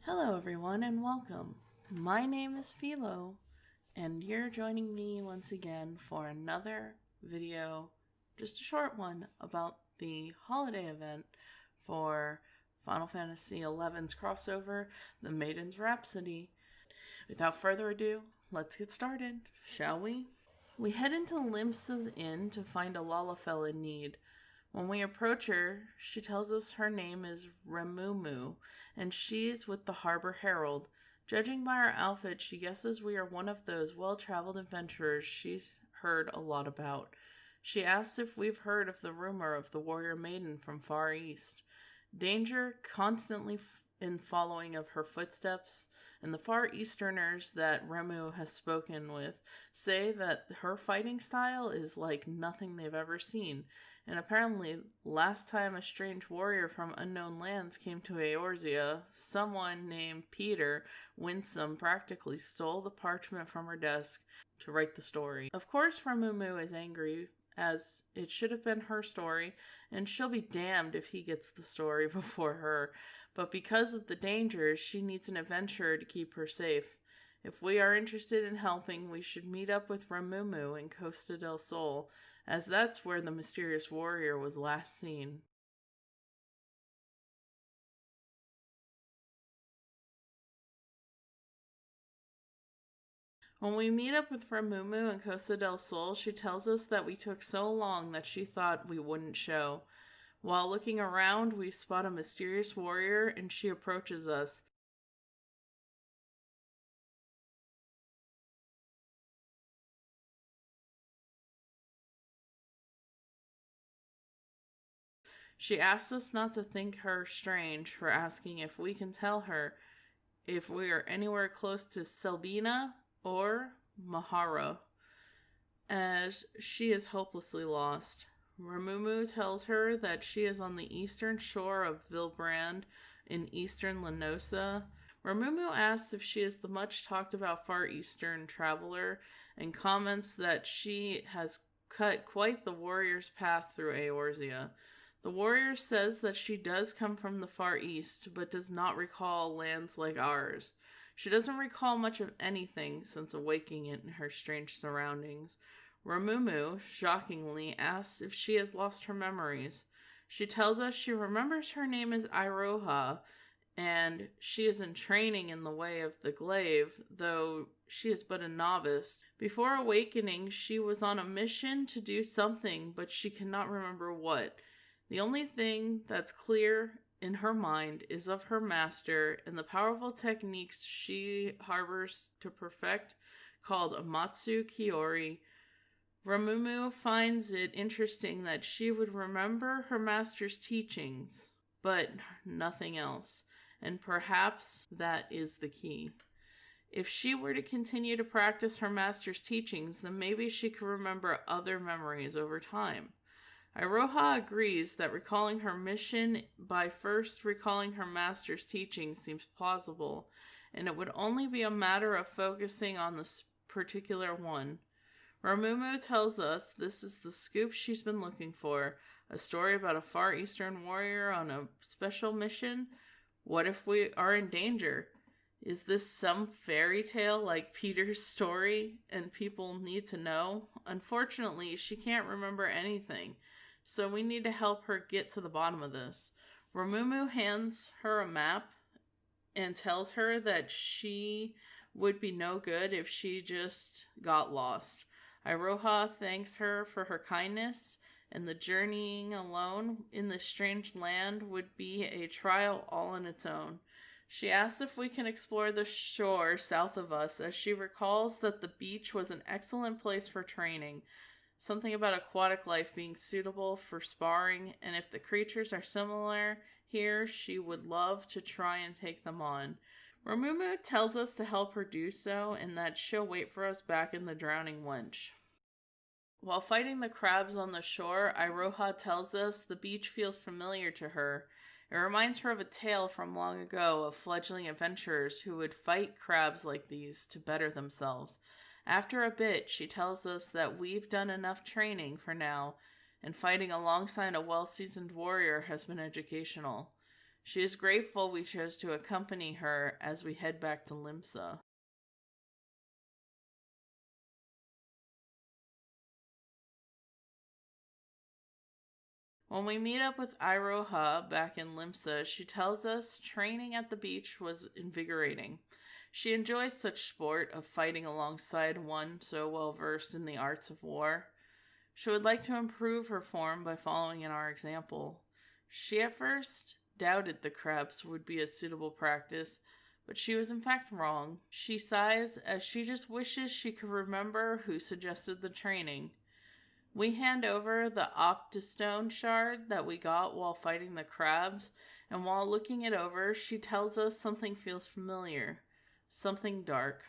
Hello, everyone, and welcome. My name is Philo, and you're joining me once again for another video, just a short one, about the holiday event for Final Fantasy XI's crossover, The Maiden's Rhapsody. Without further ado, let's get started, shall we? We head into Limsa's inn to find a Lalafell in need. When we approach her, she tells us her name is Remumu, and she's with the Harbor Herald. Judging by our outfit, she guesses we are one of those well-traveled adventurers she's heard a lot about. She asks if we've heard of the rumor of the warrior maiden from Far East. Danger constantly in following of her footsteps, and the Far Easterners that Remu has spoken with say that her fighting style is like nothing they've ever seen. And apparently, last time a strange warrior from unknown lands came to Eorzea, someone named Peter Winsome practically stole the parchment from her desk to write the story. Of course, Remumu is angry, as it should have been her story, and she'll be damned if he gets the story before her. But because of the dangers, she needs an adventurer to keep her safe. If we are interested in helping, we should meet up with Remumu in Costa del Sol, as that's where the mysterious warrior was last seen. When we meet up with Remumu in Costa del Sol, she tells us that we took so long that she thought we wouldn't show. While looking around, we spot a mysterious warrior and she approaches us. She asks us not to think her strange for asking if we can tell her if we are anywhere close to Selbina or Mahara, as she is hopelessly lost. Remumu tells her that she is on the eastern shore of Vilbrand in eastern Lenosa. Remumu asks if she is the much talked about Far Eastern traveler and comments that she has cut quite the warrior's path through Eorzea. The warrior says that she does come from the Far East, but does not recall lands like ours. She doesn't recall much of anything since awaking in her strange surroundings. Remumu, shockingly, asks if she has lost her memories. She tells us she remembers her name is Iroha, and she is in training in the way of the glaive, though she is but a novice. Before awakening, she was on a mission to do something, but she cannot remember what. The only thing that's clear in her mind is of her master and the powerful techniques she harbors to perfect, called Amatsu Kiori. Remumu finds it interesting that she would remember her master's teachings, but nothing else, and perhaps that is the key. If she were to continue to practice her master's teachings, then maybe she could remember other memories over time. Iroha agrees that recalling her mission by first recalling her master's teaching seems plausible, and it would only be a matter of focusing on this particular one. Remumu tells us this is the scoop she's been looking for, a story about a Far Eastern warrior on a special mission. What if we are in danger? Is this some fairy tale like Peter's story and people need to know? Unfortunately, she can't remember anything. So we need to help her get to the bottom of this. Remumu hands her a map and tells her that she would be no good if she just got lost. Iroha thanks her for her kindness, and the journeying alone in this strange land would be a trial all on its own. She asks if we can explore the shore south of us, as she recalls that the beach was an excellent place for training. Something about aquatic life being suitable for sparring, and if the creatures are similar here, she would love to try and take them on. Remumu tells us to help her do so, and that she'll wait for us back in the Drowning Wench. While fighting the crabs on the shore, Iroha tells us the beach feels familiar to her. It reminds her of a tale from long ago of fledgling adventurers who would fight crabs like these to better themselves. After a bit, she tells us that we've done enough training for now, and fighting alongside a well-seasoned warrior has been educational. She is grateful we chose to accompany her as we head back to Limsa. When we meet up with Iroha back in Limsa, she tells us training at the beach was invigorating. She enjoys such sport of fighting alongside one so well versed in the arts of war. She would like to improve her form by following in our example. She at first doubted the crabs would be a suitable practice, but she was in fact wrong. She sighs as she just wishes she could remember who suggested the training. We hand over the Optistone shard that we got while fighting the crabs, and while looking it over, she tells us something feels familiar. Something dark.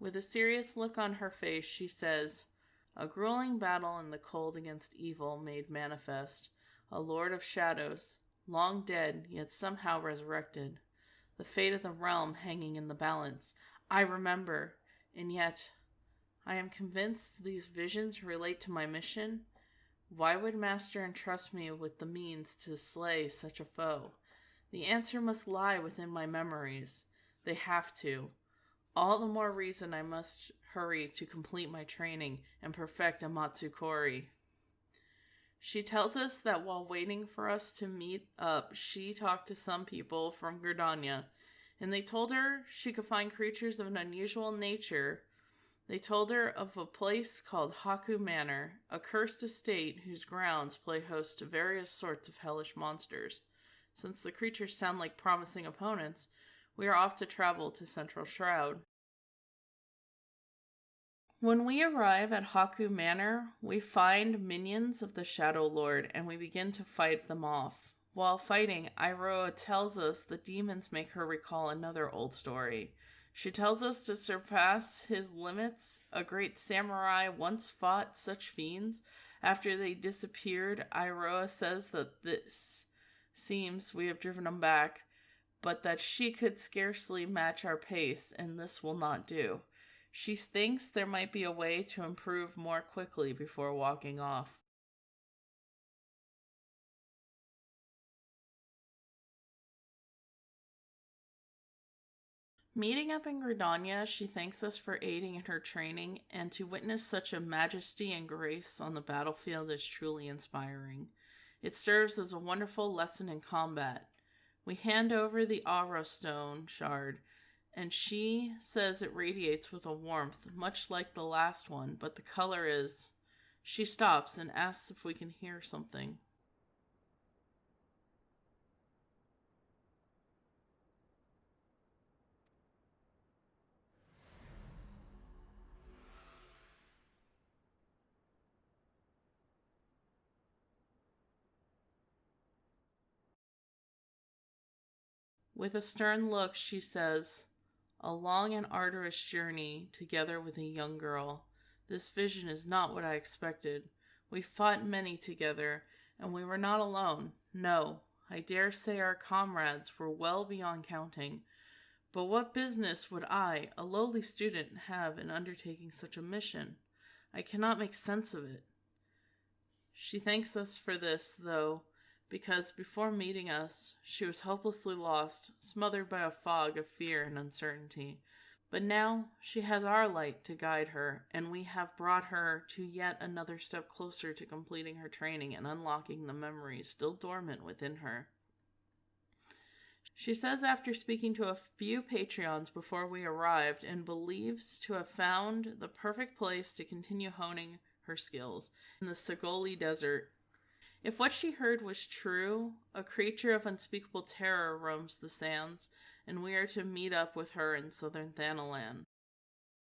With a serious look on her face, she says, "A grueling battle in the cold against evil made manifest, a lord of shadows, long dead, yet somehow resurrected. The fate of the realm hanging in the balance. I remember, and yet I am convinced these visions relate to my mission. Why would Master entrust me with the means to slay such a foe? The answer must lie within my memories. They have to. All the more reason I must hurry to complete my training and perfect a Matsukori." She tells us that while waiting for us to meet up, she talked to some people from Gridania, and they told her she could find creatures of an unusual nature. They told her of a place called Haku Manor, a cursed estate whose grounds play host to various sorts of hellish monsters. Since the creatures sound like promising opponents, we are off to travel to Central Shroud. When we arrive at Haku Manor, we find minions of the Shadow Lord and we begin to fight them off. While fighting, Iroha tells us the demons make her recall another old story. She tells us to surpass his limits, a great samurai once fought such fiends. After they disappeared, Iroha says that this seems we have driven them back, but that she could scarcely match our pace, and this will not do. She thinks there might be a way to improve more quickly before walking off. Meeting up in Gridania, she thanks us for aiding in her training, and to witness such a majesty and grace on the battlefield is truly inspiring. It serves as a wonderful lesson in combat. We hand over the Aura Stone shard, and she says it radiates with a warmth, much like the last one, but the color is... She stops and asks if we can hear something. With a stern look, she says, "A long and arduous journey together with a young girl. This vision is not what I expected. We fought many together, and we were not alone. No, I dare say our comrades were well beyond counting. But what business would I, a lowly student, have in undertaking such a mission? I cannot make sense of it." She thanks us for this, though, because before meeting us, she was hopelessly lost, smothered by a fog of fear and uncertainty. But now she has our light to guide her, and we have brought her to yet another step closer to completing her training and unlocking the memories still dormant within her. She says after speaking to a few Patreons before we arrived and believes to have found the perfect place to continue honing her skills in the Sagoli Desert. If what she heard was true, a creature of unspeakable terror roams the sands, and we are to meet up with her in southern Thanalan.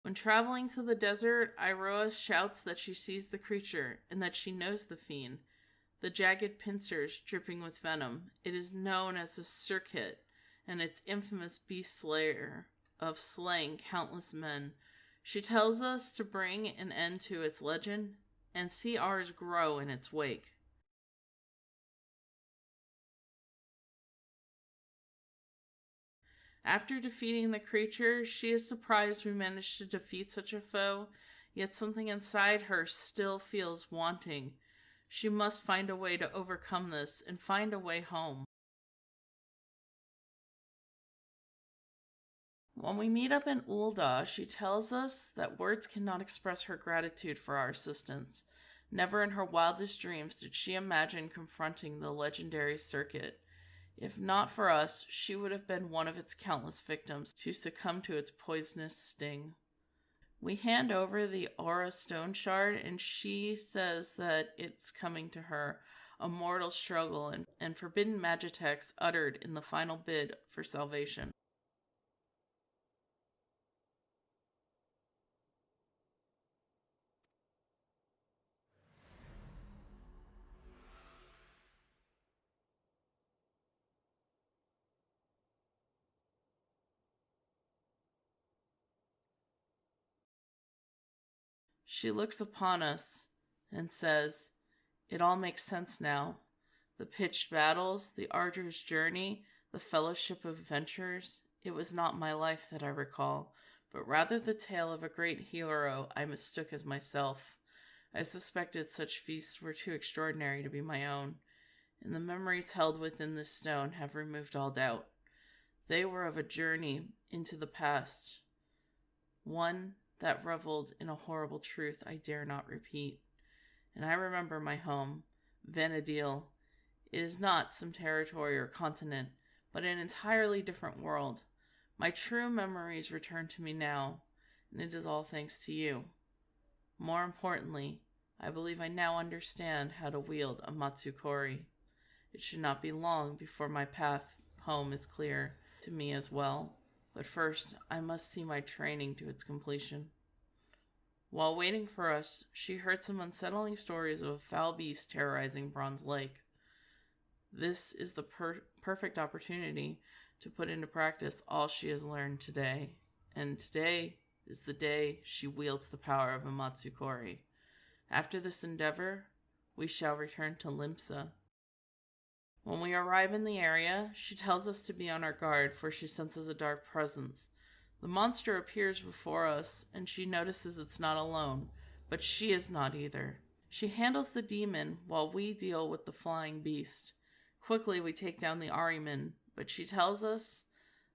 When traveling to the desert, Iroha shouts that she sees the creature and that she knows the fiend. The jagged pincers dripping with venom. It is known as the Circuit, and its infamous beast slayer of slaying countless men. She tells us to bring an end to its legend and see ours grow in its wake. After defeating the creature, she is surprised we managed to defeat such a foe, yet something inside her still feels wanting. She must find a way to overcome this and find a way home. When we meet up in Ul'dah, she tells us that words cannot express her gratitude for our assistance. Never in her wildest dreams did she imagine confronting the legendary circuit. If not for us, she would have been one of its countless victims to succumb to its poisonous sting. We hand over the Aura Stone Shard, and she says that it's coming to her, a mortal struggle and forbidden magitex uttered in the final bid for salvation. She looks upon us and says, "It all makes sense now. The pitched battles, the arduous journey, the fellowship of adventurers. It was not my life that I recall, but rather the tale of a great hero I mistook as myself. I suspected such feasts were too extraordinary to be my own, and the memories held within this stone have removed all doubt. They were of a journey into the past, one that reveled in a horrible truth I dare not repeat. And I remember my home, Vana'diel. It is not some territory or continent, but an entirely different world. My true memories return to me now, and it is all thanks to you. More importantly, I believe I now understand how to wield a Matsukori. It should not be long before my path home is clear to me as well. But first, I must see my training to its completion." While waiting for us, she heard some unsettling stories of a foul beast terrorizing Bronze Lake. This is the perfect opportunity to put into practice all she has learned today. And today is the day she wields the power of a Matsukori. After this endeavor, we shall return to Limsa. When we arrive in the area, she tells us to be on our guard, for she senses a dark presence. The monster appears before us, and she notices it's not alone, but she is not either. She handles the demon while we deal with the flying beast. Quickly, we take down the Ahriman, but she tells us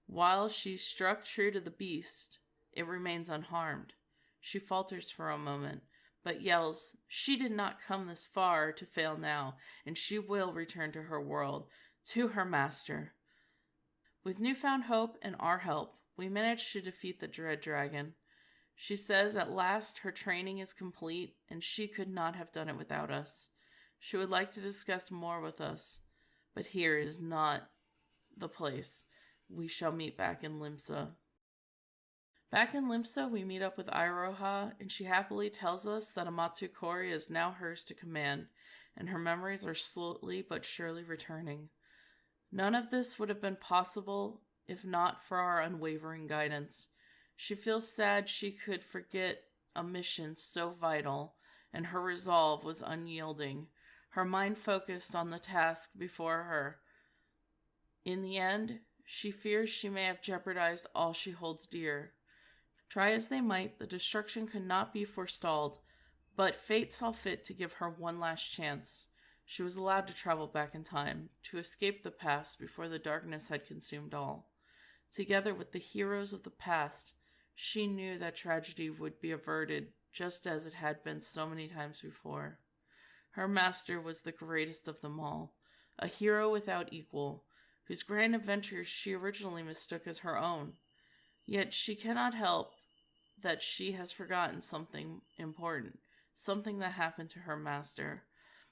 while she struck true to the beast, it remains unharmed. She falters for a moment, but yells, "She did not come this far to fail now, and she will return to her world, to her master." With newfound hope and our help, we manage to defeat the dread dragon. She says at last her training is complete, and she could not have done it without us. She would like to discuss more with us, but here is not the place. We shall meet back in Limsa. Back in Limsa, we meet up with Iroha, and she happily tells us that a Matsukori is now hers to command, and her memories are slowly but surely returning. None of this would have been possible if not for our unwavering guidance. She feels sad she could forget a mission so vital, and her resolve was unyielding, her mind focused on the task before her. In the end, she fears she may have jeopardized all she holds dear. Try as they might, the destruction could not be forestalled, but fate saw fit to give her one last chance. She was allowed to travel back in time, to escape the past before the darkness had consumed all. Together with the heroes of the past, she knew that tragedy would be averted just as it had been so many times before. Her master was the greatest of them all, a hero without equal, whose grand adventures she originally mistook as her own. Yet she cannot help that she has forgotten something important, something that happened to her master.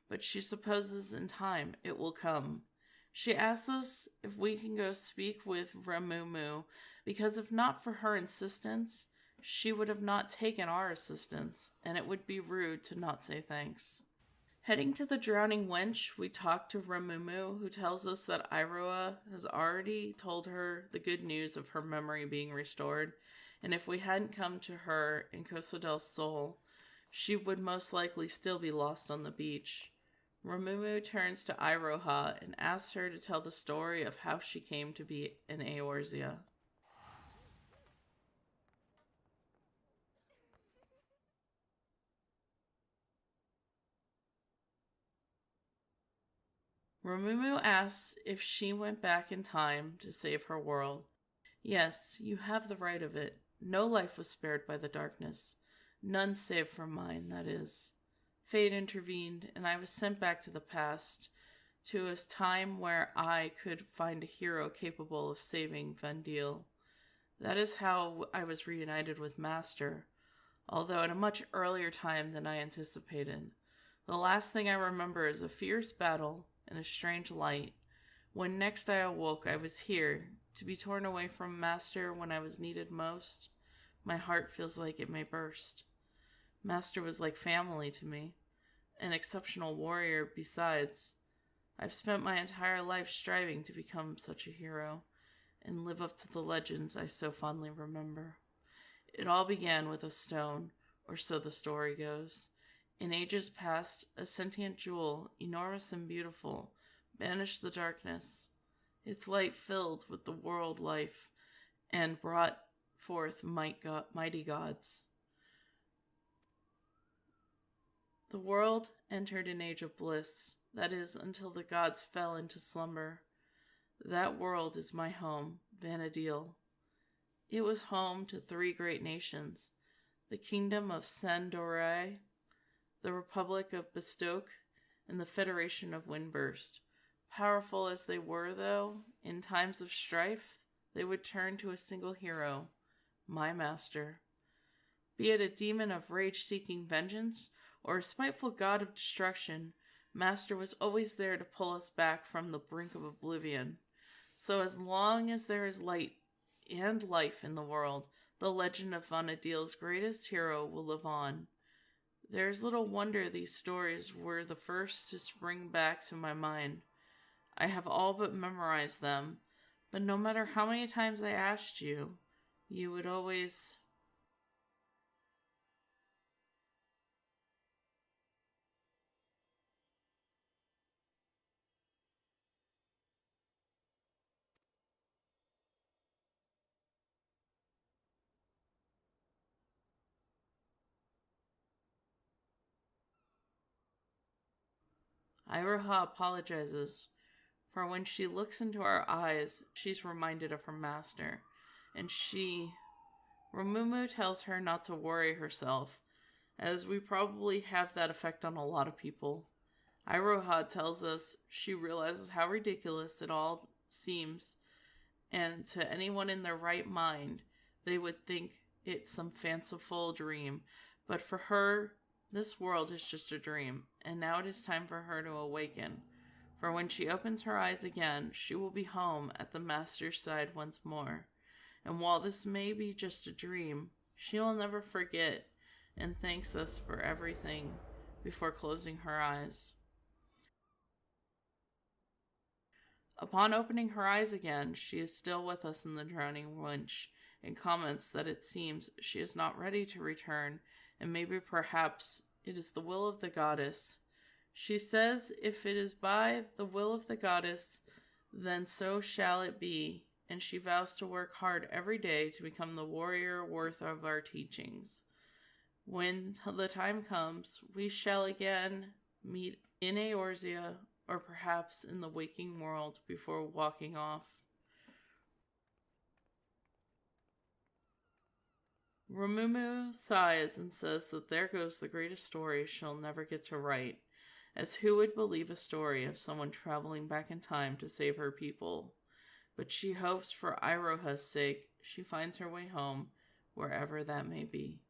But she supposes in time it will come. She asks us if we can go speak with Ramumu, because if not for her insistence, she would have not taken our assistance, and it would be rude to not say thanks. Heading to the Drowning Wench, we talk to Ramumu, who tells us that Iroha has already told her the good news of her memory being restored, and if we hadn't come to her in Coso del Sol, she would most likely still be lost on the beach. Ramumu turns to Iroha and asks her to tell the story of how she came to be an Eorzea. Ramumu asks if she went back in time to save her world. Yes, you have the right of it. No life was spared by the darkness. None save from mine, that is. Fate intervened, and I was sent back to the past, to a time where I could find a hero capable of saving Vendil. That is how I was reunited with Master, although at a much earlier time than I anticipated. The last thing I remember is a fierce battle and a strange light. When next I awoke, I was here, to be torn away from Master when I was needed most. My heart feels like it may burst. Master was like family to me, an exceptional warrior besides. I've spent my entire life striving to become such a hero and live up to the legends I so fondly remember. It all began with a stone, or so the story goes. In ages past, a sentient jewel, enormous and beautiful, banished the darkness. Its light filled with the world life and brought forth mighty gods. The world entered an age of bliss, that is, until the gods fell into slumber. That world is my home, Vana'diel. It was home to 3 great nations, the Kingdom of Sandore, the Republic of Bestoke, and the Federation of Windburst. Powerful as they were, though, in times of strife, they would turn to a single hero, my master. Be it a demon of rage-seeking vengeance, or a spiteful god of destruction, Master was always there to pull us back from the brink of oblivion. So as long as there is light and life in the world, the legend of Vana'diel's greatest hero will live on. There is little wonder these stories were the first to spring back to my mind. I have all but memorized them, but no matter how many times I asked you, you would always... Iroha apologizes, for when she looks into our eyes, she's reminded of her master, and Ramumu tells her not to worry herself, as we probably have that effect on a lot of people. Iroha tells us she realizes how ridiculous it all seems, and to anyone in their right mind, they would think it's some fanciful dream. But for her, this world is just a dream, and now it is time for her to awaken. For when she opens her eyes again, she will be home at the Master's side once more. And while this may be just a dream, she will never forget and thanks us for everything before closing her eyes. Upon opening her eyes again, she is still with us in the drowning winch, and comments that it seems she is not ready to return, and maybe perhaps it is the will of the goddess. She says if it is by the will of the goddess, then so shall it be, and she vows to work hard every day to become the warrior worth of our teachings. When the time comes, we shall again meet in Eorzea, or perhaps in the waking world before walking off. Ramumu sighs and says that there goes the greatest story she'll never get to write, as who would believe a story of someone traveling back in time to save her people? But she hopes for Iroha's sake she finds her way home, wherever that may be.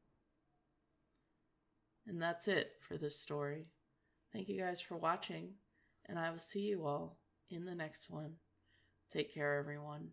And that's it for this story. Thank you guys for watching, and I will see you all in the next one. Take care, everyone.